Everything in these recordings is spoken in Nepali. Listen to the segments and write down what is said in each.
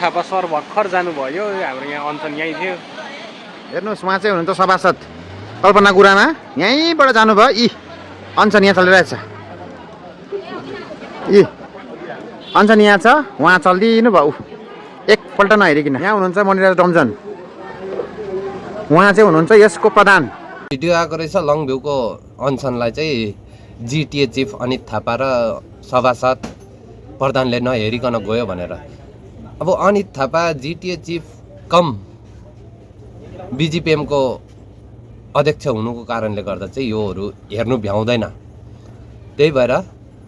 थापा सर भर्खर जानुभयो। हाम्रो यहाँ अञ्चन यहीँ थियो। हेर्नुहोस् उहाँ चाहिँ हुनुहुन्छ सभासद कल्पना गुरामा, यहीँबाट जानुभयो। अञ्चन यहाँ चलिरहेछ। अञ्चन यहाँ छ, उहाँ चलिदिनु भयो। एकपल्ट नहेरिकन। यहाँ हुनुहुन्छ मणिराज डम्जन, उहाँ चाहिँ हुनुहुन्छ यसको प्रधान। भिडियो आएको रहेछ लङभ्यूको अनसनलाई चाहिँ जिटिए चिफ अनित थापा र सभासद प्रधानले नहेरिकन गयो भनेर। अब अनित थापा जिटिए चिफ कम बिजिपिएमको अध्यक्ष हुनुको कारणले गर्दा चाहिँ योहरू हेर्नु भ्याउँदैन। त्यही भएर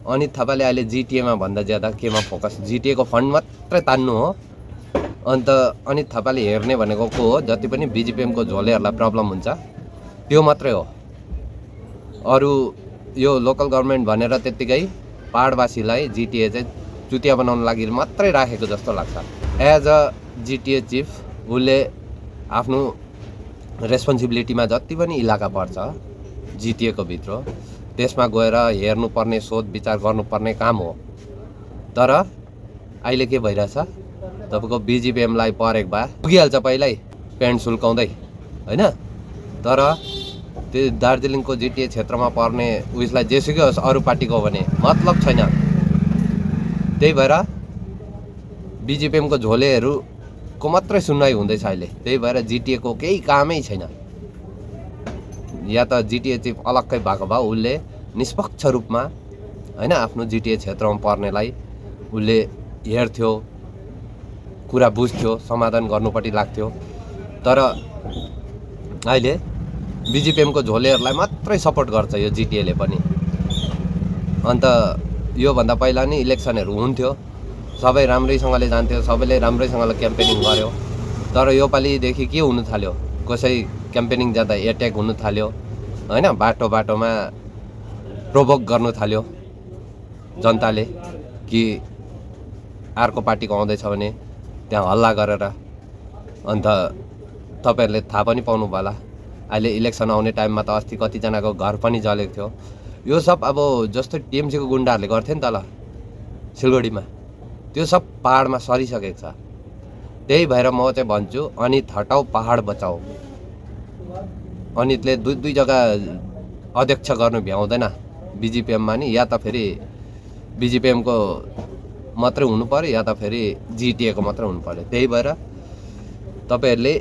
अनित थापाले अहिले जिटिएमा भन्दा ज्यादा केमा फोकस, जिटिएको फन्ड मात्रै तान्नु हो। अन्त अनित थापाले हेर्ने भनेको को हो, जति पनि बिजिपिएमको झोलेहरूलाई प्रब्लम हुन्छ त्यो मात्रै हो। अरू यो लोकल गभर्मेन्ट भनेर त्यत्तिकै पहाडवासीलाई जिटिए चाहिँ चुतिया बनाउन लागि मात्रै राखेको जस्तो लाग्छ। एज अ जिटिए चिफ उसले आफ्नो रेस्पोन्सिबिलिटीमा जति पनि इलाका पर्छ जिटिएको भित्र त्यसमा गएर हेर्नुपर्ने, सोध विचार गर्नुपर्ने काम हो। तर अहिले के भइरहेछ, तपाईँको बिजिपिएमलाई परेको भए पुगिहाल्छ पहिल्यै पेन्ट सुल्काउँदै होइन। तर त्यो दार्जिलिङको जिटिए क्षेत्रमा पर्ने उयसलाई जेसुकै होस् अरू पार्टीको हो भने मतलब छैन। त्यही भएर बिजिपिएमको झोलेहरूको मात्रै सुनवाई हुँदैछ अहिले। त्यही भएर जिटिएको केही कामै छैन। या त जिटिए चिफ अलग्गै भएको भए उसले निष्पक्ष रूपमा होइन आफ्नो जिटिए क्षेत्रमा पर्नेलाई उसले हेर्थ्यो, कुरा बुझ्थ्यो, समाधान गर्नुपट्टि लाग्थ्यो। तर अहिले बिजिपिएमको झोलेहरूलाई मात्रै सपोर्ट गर्छ यो जिटिएले पनि। अन्त योभन्दा पहिला नि इलेक्सनहरू हुन्थ्यो, सबै राम्रैसँगले जान्थ्यो, सबैले राम्रैसँगले क्याम्पेनिङ गर्यो। तर योपालिदेखि के हुनु थाल्यो, कसै क्याम्पेनिङ जाँदा एट्याक हुनु थाल्यो होइन, बाटोमा प्रोभोक गर्नु थाल्यो जनताले कि अर्को पार्टीको आउँदैछ भने त्यहाँ हल्ला गरेर। अन्त तपाईँहरूले थाहा पनि पाउनु होला अहिले इलेक्सन आउने टाइममा त अस्ति कतिजनाको घर पनि जलेको थियो। यो सब अब जस्तो टिएमसीको गुन्डाहरूले गर्थ्यो नि त ल सिलगढीमा, त्यो सब पहाडमा सरिसकेको छ। त्यही भएर म चाहिँ भन्छु अनित हटाऊ पहाड बचाऊ। अनितले दुई जग्गा अध्यक्ष गर्नु भ्याउँदैन बिजिपिएममा नि, या त फेरि बिजिपिएमको मात्रै हुनु पर्यो या त फेरि जिटिएको मात्रै हुनु पर्यो। त्यही भएर तपाईँहरूले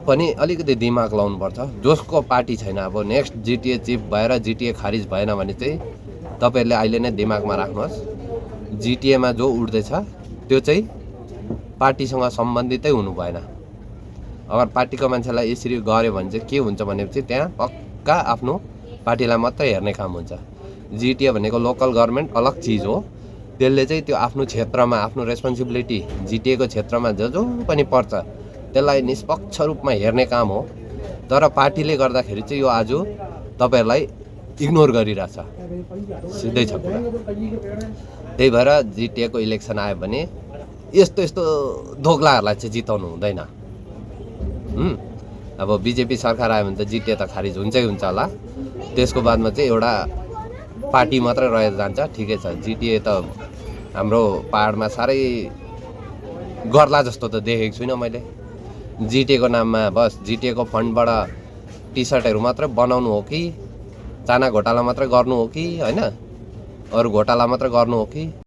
पनि अलिकति दिमाग लाउनुपर्छ। जसको पार्टी छैन, अब नेक्स्ट जिटिए चिफ भएर जिटिए खारिज भएन भने चाहिँ तपाईँहरूले अहिले नै दिमागमा राख्नुहोस्, जिटिएमा जो उठ्दैछ त्यो चाहिँ पार्टीसँग सम्बन्धितै हुनु भएन। अगर पार्टीको मान्छेलाई यसरी गऱ्यो भने चाहिँ के हुन्छ भनेपछि त्यहाँ पक्का आफ्नो पार्टीलाई मात्रै हेर्ने काम हुन्छ। जिटिए भनेको लोकल गभर्मेन्ट अलग चिज हो। त्यसले चाहिँ त्यो आफ्नो क्षेत्रमा आफ्नो रेस्पोन्सिबिलिटी जिटिएको क्षेत्रमा जो पनि पर्छ त्यसलाई निष्पक्ष रूपमा हेर्ने काम हो। तर पार्टीले गर्दाखेरि चाहिँ यो आज तपाईँहरूलाई इग्नोर गरिरहेछ, सिधै छ कुरा। त्यही भएर जिटिएको इलेक्सन आयो भने यस्तो दोग्लाहरूलाई चाहिँ जिताउनु हुँदैन। अब बिजेपी सरकार आयो भने त जिटिए त खारिज हुन्छै हुन्छ होला। त्यसको बादमा चाहिँ एउटा पार्टी मात्रै रहेर जान्छ, ठिकै छ। जिटिए त हाम्रो पहाडमा साह्रै गर्ला जस्तो त देखेको छुइनँ मैले। जिटिएको नाममा बस जिटिएको फन्डबाट टी सर्टहरू मात्रै बनाउनु हो कि, चाना घोटाला मात्रै गर्नु हो कि होइन, अरू घोटाला मात्रै गर्नु हो कि।